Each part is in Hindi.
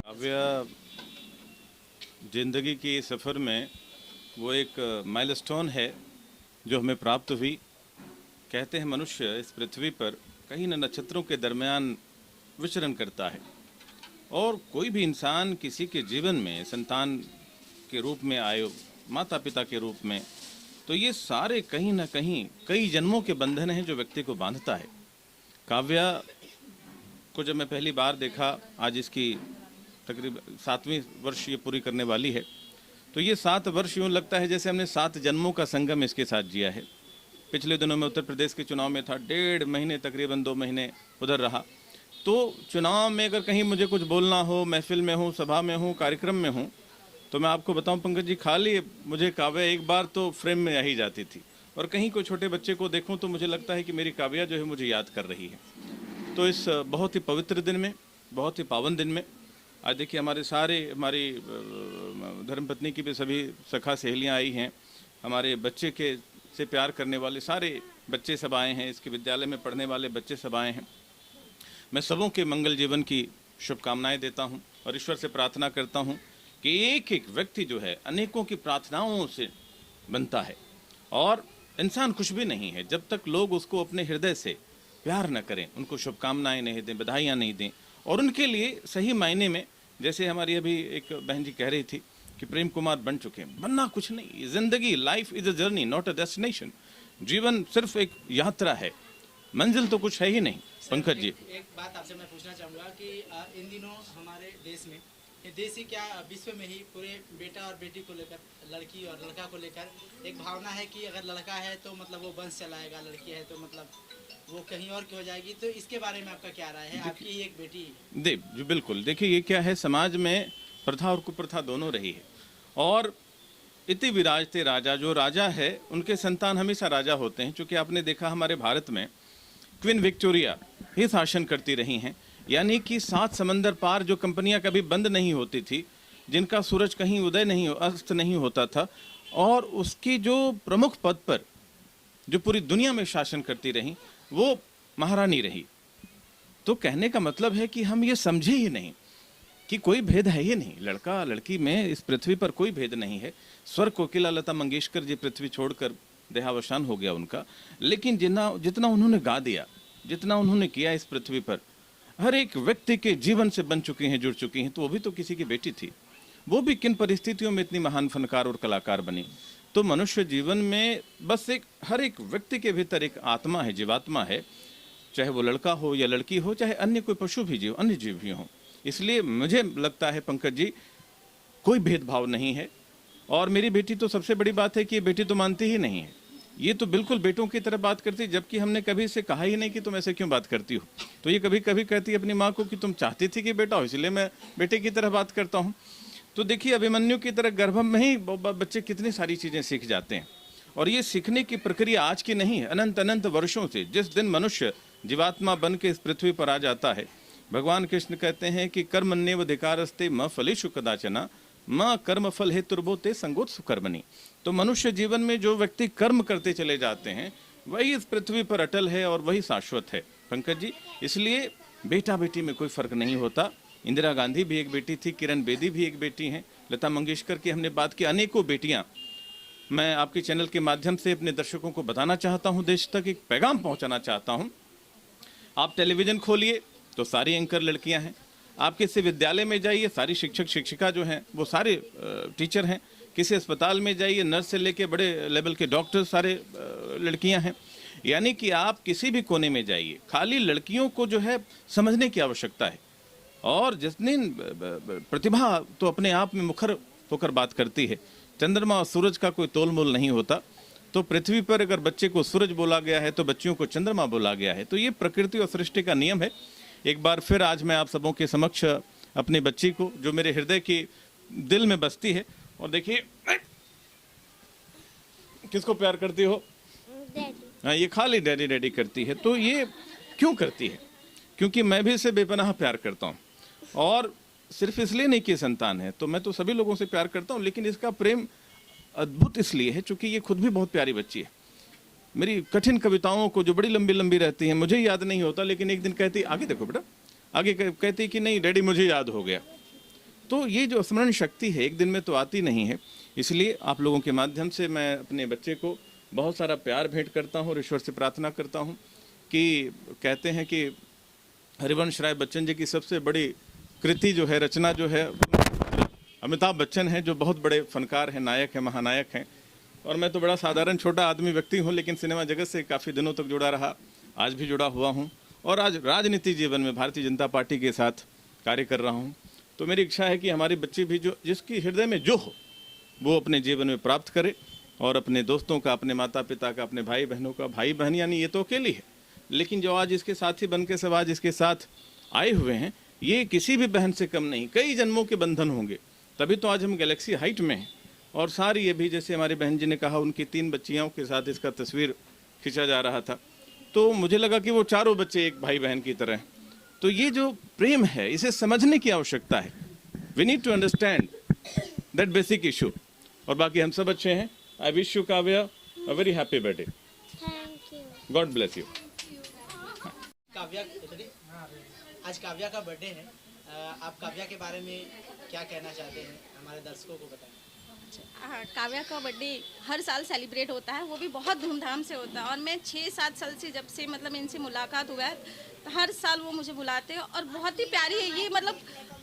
काव्या ज़िंदगी की सफ़र में वो एक माइलस्टोन है जो हमें प्राप्त हुई। कहते हैं मनुष्य इस पृथ्वी पर कहीं न नक्षत्रों के दरमियान विचरण करता है, और कोई भी इंसान किसी के जीवन में संतान के रूप में आए, माता पिता के रूप में, तो ये सारे कहीं न कहीं कई जन्मों के बंधन हैं जो व्यक्ति को बांधता है। काव्या को जब मैं पहली बार देखा, आज इसकी तकरीबन 7वीं वर्ष ये पूरी करने वाली है, तो ये 7 वर्ष यूँ लगता है जैसे हमने 7 जन्मों का संगम इसके साथ जिया है। पिछले दिनों में उत्तर प्रदेश के चुनाव में था, 1.5 महीने तकरीबन 2 महीने उधर रहा। तो चुनाव में अगर कहीं मुझे कुछ बोलना हो, महफिल में हूँ, सभा में हूँ, कार्यक्रम में हूँ, तो मैं आपको बताऊं पंकज जी, खाली मुझे काव्या एक बार तो फ्रेम में आ ही जाती थी, और कहीं कोई छोटे बच्चे को देखूं तो मुझे लगता है कि मेरी काव्या जो है मुझे याद कर रही है। तो इस बहुत ही पवित्र दिन में, बहुत ही पावन दिन में आज देखिए हमारी धर्मपत्नी की भी सभी सखा सहेलियां आई हैं, हमारे बच्चे के से प्यार करने वाले सारे बच्चे सब आए हैं, इसके विद्यालय में पढ़ने वाले बच्चे सब आए हैं। मैं सबों के मंगल जीवन की शुभकामनाएं देता हूं और ईश्वर से प्रार्थना करता हूं कि एक एक व्यक्ति जो है अनेकों की प्रार्थनाओं से बनता है, और इंसान कुछ भी नहीं है जब तक लोग उसको अपने हृदय से प्यार न करें, उनको शुभकामनाएं नहीं दें, बधाइयाँ नहीं दें, और उनके लिए सही मायने में, जैसे हमारी अभी एक बहन जी कह रही थी कि प्रेम कुमार बन चुके हैं, बनना कुछ नहीं। जिंदगी, life is a journey not a destination. जीवन सिर्फ एक यात्रा है, मंजिल तो कुछ है ही नहीं। पंकज जी, एक बात आपसे मैं पूछना चाहूँगा कि इन दिनों हमारे देश में, ये देश ही क्या विश्व में ही पूरे बेटा और बेटी को लेकर, लड़की और लड़का को लेकर एक भावना है कि अगर लड़का है तो मतलब वो वंश चलाएगा, लड़की है तो मतलब वो कहीं और की हो जाएगी। तो इसके बारे में आपका क्या राय है? आपकी ही एक बेटी जी बिल्कुल। देखिए ये क्या है, समाज में प्रथा और कुप्रथा दोनों रही है, और इति विराजते राजा, जो राजा है उनके संतान हमेशा राजा होते हैं। चूँकि आपने देखा हमारे भारत में क्वीन विक्टोरिया ही शासन करती रही हैं, यानी कि 7 समंदर पार जो कंपनियां कभी बंद नहीं होती थी, जिनका सूरज कहीं उदय नहीं, अस्त नहीं होता था, और उसकी जो प्रमुख पद पर जो पूरी दुनिया में शासन करती रही, वो महारानी रही। तो कहने का मतलब है कि हम ये समझे ही नहीं कि कोई भेद है ही नहीं, लड़का लड़की में इस पृथ्वी पर कोई भेद नहीं है। स्वर कोकिला लता मंगेशकर जी पृथ्वी छोड़कर देहावसान हो गया उनका, लेकिन जितना उन्होंने गा दिया, जितना उन्होंने किया इस पृथ्वी पर, हर एक व्यक्ति के जीवन से बन चुकी हैं, जुड़ चुकी हैं। तो वो भी तो किसी की बेटी थी, वो भी किन परिस्थितियों में इतनी महान फनकार और कलाकार बनी। तो मनुष्य जीवन में बस हर एक व्यक्ति के भीतर एक आत्मा है, जीवात्मा है, चाहे वो लड़का हो या लड़की हो, चाहे अन्य कोई पशु भी जीव, अन्य जीव भी हो। इसलिए मुझे लगता है पंकज जी, कोई भेदभाव नहीं है। और मेरी बेटी तो सबसे बड़ी बात है कि ये बेटी तो मानती ही नहीं है, ये तो बिल्कुल बेटों की तरह बात करती है, जबकि हमने कभी इसे कहा ही नहीं कि तुम ऐसे क्यों बात करती हो। तो ये कभी कभी कहती है अपनी माँ को कि तुम चाहती थी कि बेटा हो, इसलिए मैं बेटे की तरह बात करता हूँ। तो देखिए अभिमन्यु की तरह गर्भ में ही बच्चे कितनी सारी चीज़ें सीख जाते हैं, और ये सीखने की प्रक्रिया आज की नहीं है, अनंत अनंत वर्षों से। जिस दिन मनुष्य जीवात्मा बन के इस पृथ्वी पर आ जाता है, भगवान कृष्ण कहते हैं कि कर्मण्येव अधिकारस्ते म फलेषु कदाचन म कर्म फल हेतुर्भूते संगोत्सु कर्मणि। तो मनुष्य जीवन में जो व्यक्ति कर्म करते चले जाते हैं, वही इस पृथ्वी पर अटल है और वही शाश्वत है पंकज जी। इसलिए बेटा बेटी में कोई फर्क नहीं होता। इंदिरा गांधी भी एक बेटी थी, किरण बेदी भी एक बेटी हैं, लता मंगेशकर की हमने बात की, अनेकों बेटियां मैं आपके चैनल के माध्यम से अपने दर्शकों को बताना चाहता हूं, देश तक एक पैगाम पहुंचाना चाहता हूं। आप टेलीविज़न खोलिए तो सारी एंकर लड़कियां हैं, आप किसी विद्यालय में जाइए सारी शिक्षक शिक्षिका जो हैं वो सारे टीचर हैं, किसी अस्पताल में जाइए नर्स से लेके बड़े लेवल के डॉक्टर सारे लड़कियां हैं। यानी कि आप किसी भी कोने में जाइए, खाली लड़कियों को जो है समझने की आवश्यकता है। और जितनी प्रतिभा तो अपने आप में मुखर होकर बात करती है। चंद्रमा और सूरज का कोई तोल मोल नहीं होता। तो पृथ्वी पर अगर बच्चे को सूरज बोला गया है तो बच्चियों को चंद्रमा बोला गया है। तो ये प्रकृति और सृष्टि का नियम है। एक बार फिर आज मैं आप सबों के समक्ष अपनी बच्ची को, जो मेरे हृदय की दिल में बसती है, और देखिए किसको प्यार करती हो? हाँ, ये खाली डैडी डैडी करती है। तो ये क्यों करती है? क्योंकि मैं भी इसे बेपनाह प्यार करता हूँ, और सिर्फ इसलिए नहीं कि संतान है, तो मैं तो सभी लोगों से प्यार करता हूँ, लेकिन इसका प्रेम अद्भुत इसलिए है क्योंकि ये खुद भी बहुत प्यारी बच्ची है। मेरी कठिन कविताओं को जो बड़ी लंबी लंबी रहती हैं, मुझे याद नहीं होता, लेकिन एक दिन कहती, आगे देखो बेटा, आगे कहती कि नहीं डैडी मुझे याद हो गया। तो ये जो स्मरण शक्ति है एक दिन में तो आती नहीं है। इसलिए आप लोगों के माध्यम से मैं अपने बच्चे को बहुत सारा प्यार भेंट करता हूँ और ईश्वर से प्रार्थना करता हूँ कि, कहते हैं कि हरिवंश राय बच्चन जी की सबसे बड़ी कृति जो है, रचना जो है, अमिताभ बच्चन हैं, जो बहुत बड़े फनकार हैं, नायक हैं, महानायक हैं। और मैं तो बड़ा साधारण छोटा आदमी व्यक्ति हूँ, लेकिन सिनेमा जगत से काफ़ी दिनों तक जुड़ा रहा, आज भी जुड़ा हुआ हूँ, और आज राजनीतिक जीवन में भारतीय जनता पार्टी के साथ कार्य कर रहा हूँ। तो मेरी इच्छा है कि हमारी बच्ची भी जो जिसकी हृदय में जो हो वो अपने जीवन में प्राप्त करे, और अपने दोस्तों का, अपने माता पिता का, अपने भाई बहनों का, भाई बहन यानी ये तो अकेली है, लेकिन जो आज इसके साथी बन के सब आज इसके साथ आए हुए हैं, ये किसी भी बहन से कम नहीं, कई जन्मों के बंधन होंगे, तभी तो आज हम गैलेक्सी हाइट में हैं। और सारी ये भी, जैसे हमारी बहन जी ने कहा, उनकी 3 बच्चियों के साथ इसका तस्वीर खींचा जा रहा था, तो मुझे लगा कि वो चारों बच्चे एक भाई बहन की तरह हैं। तो ये जो प्रेम है, इसे समझने की आवश्यकता है। We need to understand that basic issue. और बाकी हम सब अच्छे हैं। I wish you Kavya a very happy birthday. Thank you. God bless you. Kavya, आज काव्या का बर्थडे है, आप काव्या के बारे में क्या कहना चाहते हैं, हमारे दर्शकों को बताएं। हाँ, काव्या का बर्थडे हर साल सेलिब्रेट होता है, वो भी बहुत धूमधाम से होता है। और मैं 6-7 साल से, जब से मतलब इनसे मुलाकात हुआ है, तो हर साल वो मुझे बुलाते हैं, और बहुत ही प्यारी है ये, मतलब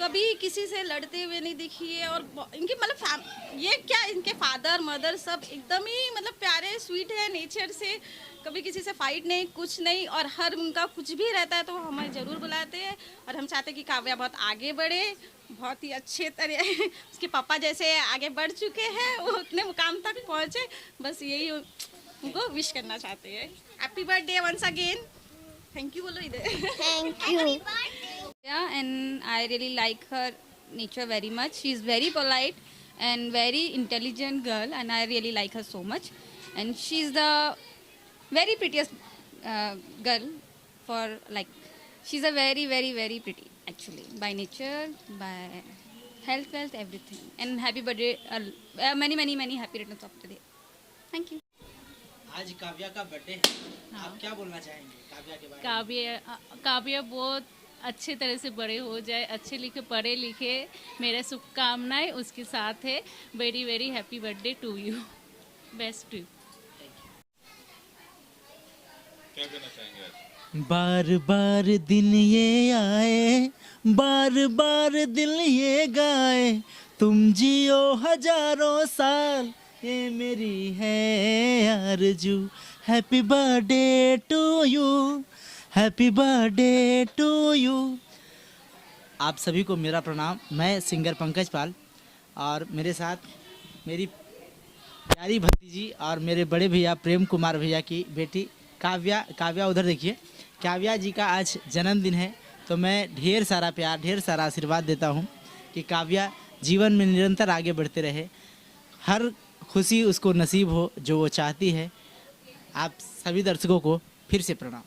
कभी किसी से लड़ते हुए नहीं दिखी है। और इनकी मतलब ये क्या, इनके फादर मदर सब एकदम ही मतलब प्यारे स्वीट है नेचर से, कभी किसी से फाइट नहीं, कुछ नहीं। और हर उनका कुछ भी रहता है तो हमें ज़रूर बुलाते हैं, और हम चाहते हैं कि काव्या बहुत आगे बढ़े, बहुत ही अच्छे तरह उसके पापा जैसे आगे बढ़ चुके हैं, वो उतने मुकाम तक पहुँचे, बस यही उनको विश करना चाहते हैं। Happy birthday once again. Thank you बोलो इधर। Thank you. Yeah, and I really like her nature very much. She is very polite and very intelligent girl, and I really like her so much. And she's the very prettiest girl for, like, she's a very, very, very pretty actually, by nature, by health, wealth, everything. And happy birthday, many, many, many happy returns of the day. Thank you. आज काव्या का बर्थडे है, आप क्या बोलना चाहेंगे काव्या के बारे में? काव्या बहुत अच्छे तरह से बड़े हो जाए, अच्छे लिखे पढ़े लिखे, मेरे शुभकामनाएं उसके साथ है। Very very happy birthday to you, best to you. क्या कहना चाहेंगे आज? बार बार दिन ये आए, बार बार दिल ये गाए, तुम जियो हजारों साल, ये मेरी है आरज़ू। Happy birthday to you, happy birthday to you. आप सभी को मेरा प्रणाम। मैं सिंगर पंकज पाल, और मेरे साथ मेरी प्यारी भतीजी और मेरे बड़े भैया प्रेम कुमार भैया की बेटी काव्या। काव्या उधर देखिए, काव्या जी का आज जन्मदिन है, तो मैं ढेर सारा प्यार, ढेर सारा आशीर्वाद देता हूँ कि काव्या जीवन में निरंतर आगे बढ़ते रहे, हर खुशी उसको नसीब हो जो वो चाहती है। आप सभी दर्शकों को फिर से प्रणाम।